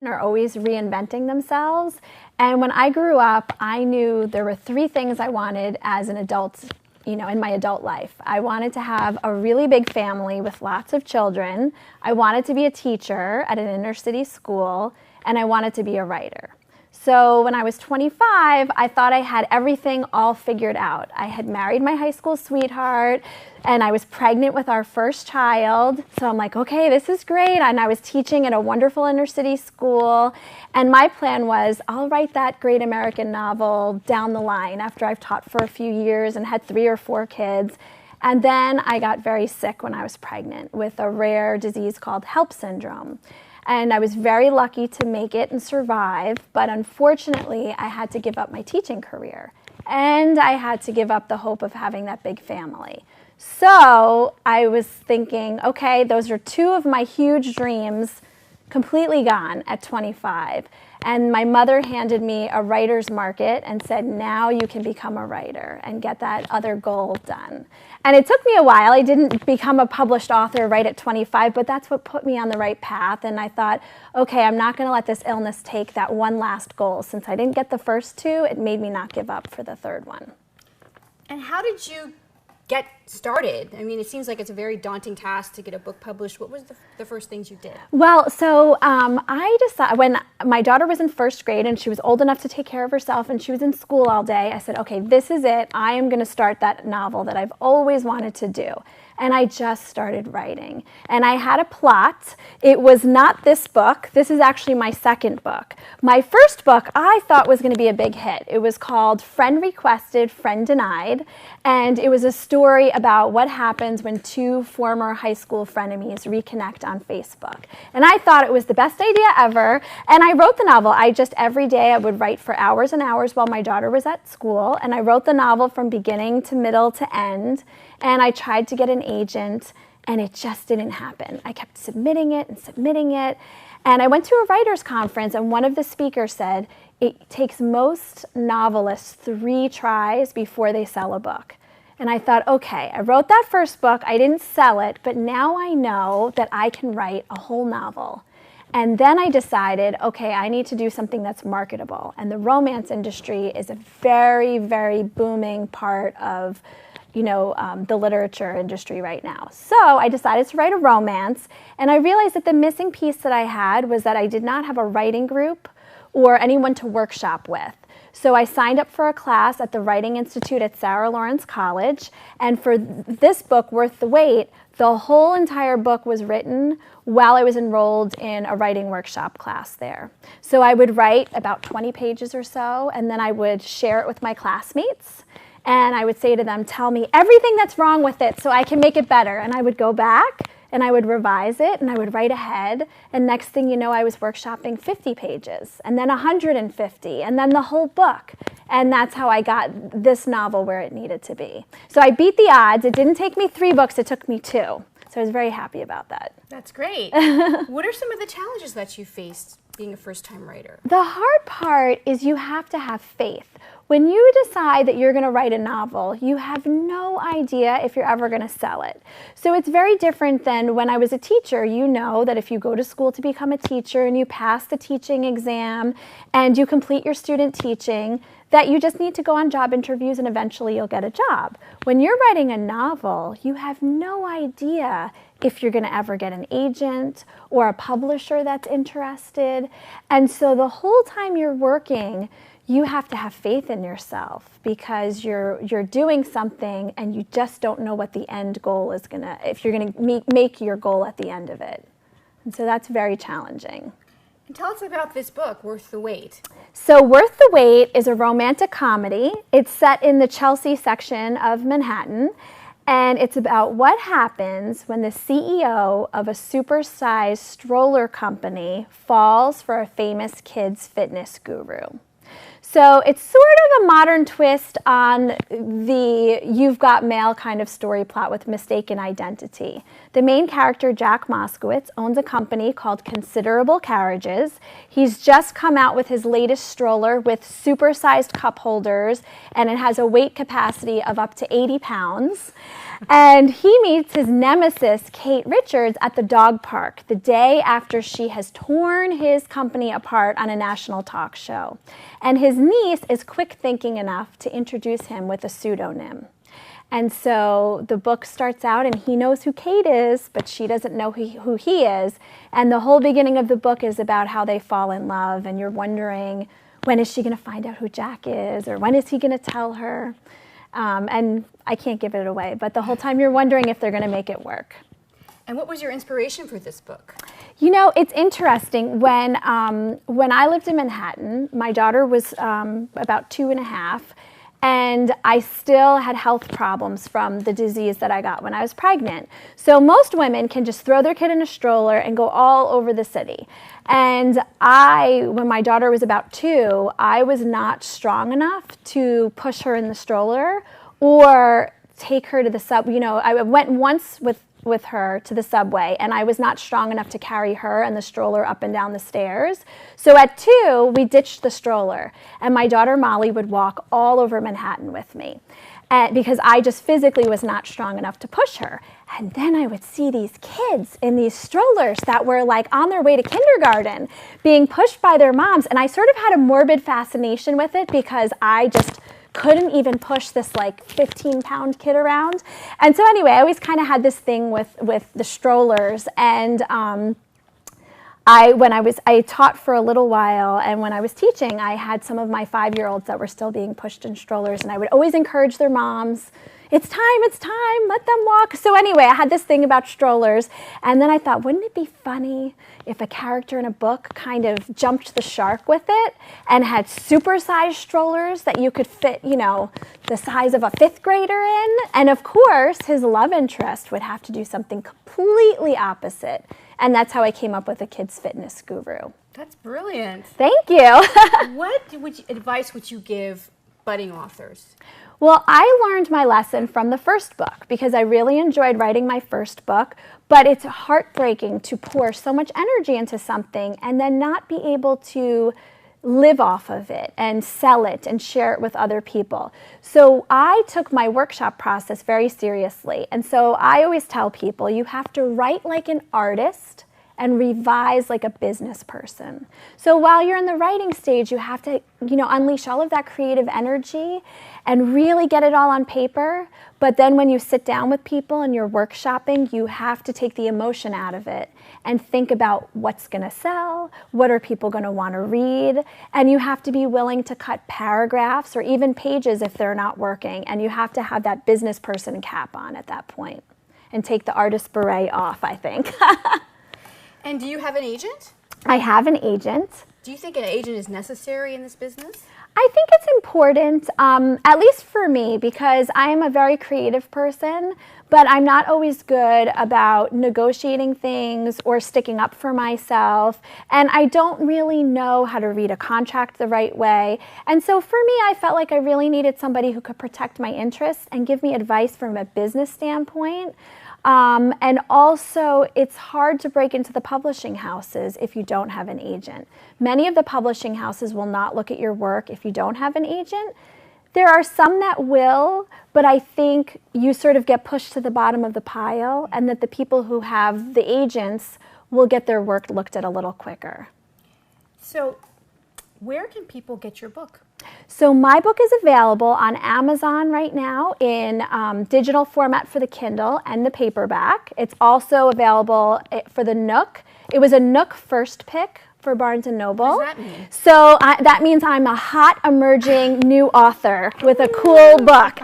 are always reinventing themselves. And when I grew up, I knew there were 3 things I wanted as an adult, in my adult life. I wanted to have a really big family with lots of children. I wanted to be a teacher at an inner city school, and I wanted to be a writer. So when I was 25, I thought I had everything all figured out. I had married my high school sweetheart, and I was pregnant with our first child. So I'm like, okay, this is great. And I was teaching at a wonderful inner city school. And my plan was, I'll write that great American novel down the line after I've taught for a few years and had 3 or 4 kids. And then I got very sick when I was pregnant with a rare disease called HELLP syndrome. And I was very lucky to make it and survive, but unfortunately, I had to give up my teaching career. And I had to give up the hope of having that big family. So I was thinking, okay, those are 2 of my huge dreams completely gone at 25. And my mother handed me a writer's market and said, now you can become a writer and get that other goal done. And it took me a while. I didn't become a published author right at 25, but that's what put me on the right path. And I thought, okay, I'm not going to let this illness take that one last goal. Since I didn't get the first 2, it made me not give up for the 3rd one. And how did you get started? I mean, it seems like it's a very daunting task to get a book published. What was the first things you did? Well, so I decided, when my daughter was in 1st grade and she was old enough to take care of herself and she was in school all day, I said, okay, this is it. I am going to start that novel that I've always wanted to do. And I just started writing. And I had a plot. It was not this book. This is actually my 2nd book. My first book I thought was going to be a big hit. It was called Friend Requested, Friend Denied. And it was a story about what happens when 2 former high school frenemies reconnect on Facebook. And I thought it was the best idea ever. And I wrote the novel. Every day I would write for hours and hours while my daughter was at school. And I wrote the novel from beginning to middle to end. And I tried to get an agent, and it just didn't happen. I kept submitting it. And I went to a writer's conference, and one of the speakers said, it takes most novelists 3 tries before they sell a book. And I thought, okay, I wrote that first book, I didn't sell it, but now I know that I can write a whole novel. And then I decided, okay, I need to do something that's marketable. And the romance industry is a very, very booming part of the literature industry right now. So I decided to write a romance, and I realized that the missing piece that I had was that I did not have a writing group or anyone to workshop with. So I signed up for a class at the Writing Institute at Sarah Lawrence College, and for this book, Worth the Wait, the whole entire book was written while I was enrolled in a writing workshop class there. So I would write about 20 pages or so, and then I would share it with my classmates. And I would say to them, tell me everything that's wrong with it so I can make it better. And I would go back and I would revise it and I would write ahead. And next thing you know, I was workshopping 50 pages and then 150 and then the whole book. And that's how I got this novel where it needed to be. So I beat the odds. It didn't take me 3 books, it took me 2. So I was very happy about that. That's great. What are some of the challenges that you faced being a first-time writer? The hard part is you have to have faith. When you decide that you're going to write a novel, you have no idea if you're ever going to sell it. So it's very different than when I was a teacher. You know that if you go to school to become a teacher and you pass the teaching exam and you complete your student teaching, that you just need to go on job interviews and eventually you'll get a job. When you're writing a novel, you have no idea if you're going to ever get an agent or a publisher that's interested. And so the whole time you're working, you have to have faith in yourself because you're doing something and you just don't know what the end goal is if you're going to make your goal at the end of it. And so that's very challenging. And tell us about this book, Worth the Wait. So Worth the Wait is a romantic comedy. It's set in the Chelsea section of Manhattan. And it's about what happens when the CEO of a supersized stroller company falls for a famous kids fitness guru. So it's sort of a modern twist on the You've Got Mail kind of story plot with mistaken identity. The main character, Jack Moskowitz, owns a company called Considerable Carriages. He's just come out with his latest stroller with supersized cup holders, and it has a weight capacity of up to 80 pounds. And he meets his nemesis, Kate Richards, at the dog park the day after she has torn his company apart on a national talk show. And his niece is quick thinking enough to introduce him with a pseudonym. And so the book starts out and he knows who Kate is, but she doesn't know who he is. And the whole beginning of the book is about how they fall in love, and you're wondering, when is she going to find out who Jack is, or when is he going to tell her? And I can't give it away, but the whole time you're wondering if they're going to make it work. And what was your inspiration for this book? You know, it's interesting. When I lived in Manhattan, my daughter was about 2.5, and I still had health problems from the disease that I got when I was pregnant. So most women can just throw their kid in a stroller and go all over the city. And when my daughter was about 2, I was not strong enough to push her in the stroller or take her to the sub. You know, I went once with her to the subway, and I was not strong enough to carry her and the stroller up and down the stairs. So at 2, we ditched the stroller, and my daughter Molly would walk all over Manhattan with me, because I just physically was not strong enough to push her. And then I would see these kids in these strollers that were like on their way to kindergarten being pushed by their moms, and I sort of had a morbid fascination with it because I just couldn't even push this like 15-pound kid around. And so anyway, I always kind of had this thing with the strollers. And I taught for a little while, and when I was teaching, I had some of my 5-year-olds that were still being pushed in strollers, and I would always encourage their moms, it's time, let them walk. So anyway, I had this thing about strollers, and then I thought, wouldn't it be funny if a character in a book kind of jumped the shark with it and had supersized strollers that you could fit, you know, the size of a 5th grader in? And of course, his love interest would have to do something completely opposite. And that's how I came up with a kids fitness guru. That's brilliant. Thank you. What advice would you give budding authors? Well, I learned my lesson from the first book because I really enjoyed writing my first book, but it's heartbreaking to pour so much energy into something and then not be able to live off of it and sell it and share it with other people. So I took my workshop process very seriously. And so I always tell people you have to write like an artist and revise like a business person. So while you're in the writing stage, you have to, unleash all of that creative energy and really get it all on paper. But then when you sit down with people and you're workshopping, you have to take the emotion out of it and think about what's gonna sell, what are people gonna wanna read, and you have to be willing to cut paragraphs or even pages if they're not working, and you have to have that business person cap on at that point and take the artist beret off, I think. And do you have an agent? I have an agent. Do you think an agent is necessary in this business? I think it's important, at least for me, because I am a very creative person, but I'm not always good about negotiating things or sticking up for myself, and I don't really know how to read a contract the right way. And so for me, I felt like I really needed somebody who could protect my interests and give me advice from a business standpoint. And also, it's hard to break into the publishing houses if you don't have an agent. Many of the publishing houses will not look at your work if you don't have an agent. There are some that will, but I think you sort of get pushed to the bottom of the pile, and that the people who have the agents will get their work looked at a little quicker. So, where can people get your book? So my book is available on Amazon right now in digital format for the Kindle and the paperback. It's also available for the Nook. It was a Nook first pick for Barnes & Noble. What does that mean? So that means I'm a hot, emerging new author with a cool book.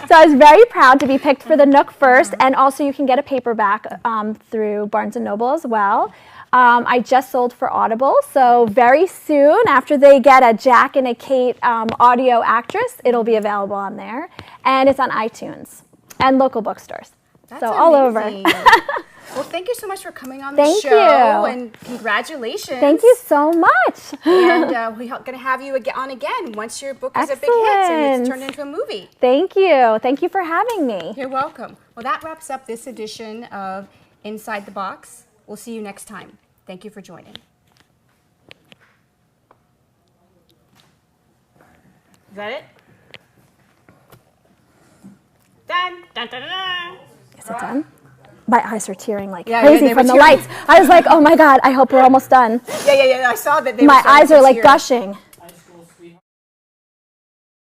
So I was very proud to be picked for the Nook first, and also you can get a paperback through Barnes & Noble as well. I just sold for Audible, so very soon, after they get a Jack and a Kate audio actress, it'll be available on there. And it's on iTunes and local bookstores. That's so all over. Well, thank you so much for coming on the show. And congratulations. Thank you so much. And we're going to have you on again once your book is a big hit and it's turned into a movie. Thank you. Thank you for having me. You're welcome. Well, that wraps up this edition of Inside the Box. We'll see you next time. Thank you for joining. Is that it? Done. Dun, dun, dun, dun. Is it done? My eyes are tearing like Yeah, crazy they were from the tearing. lights. I was like, oh my God, I hope we're almost done. Yeah. I saw that they My were starting eyes to are like tear. gushing.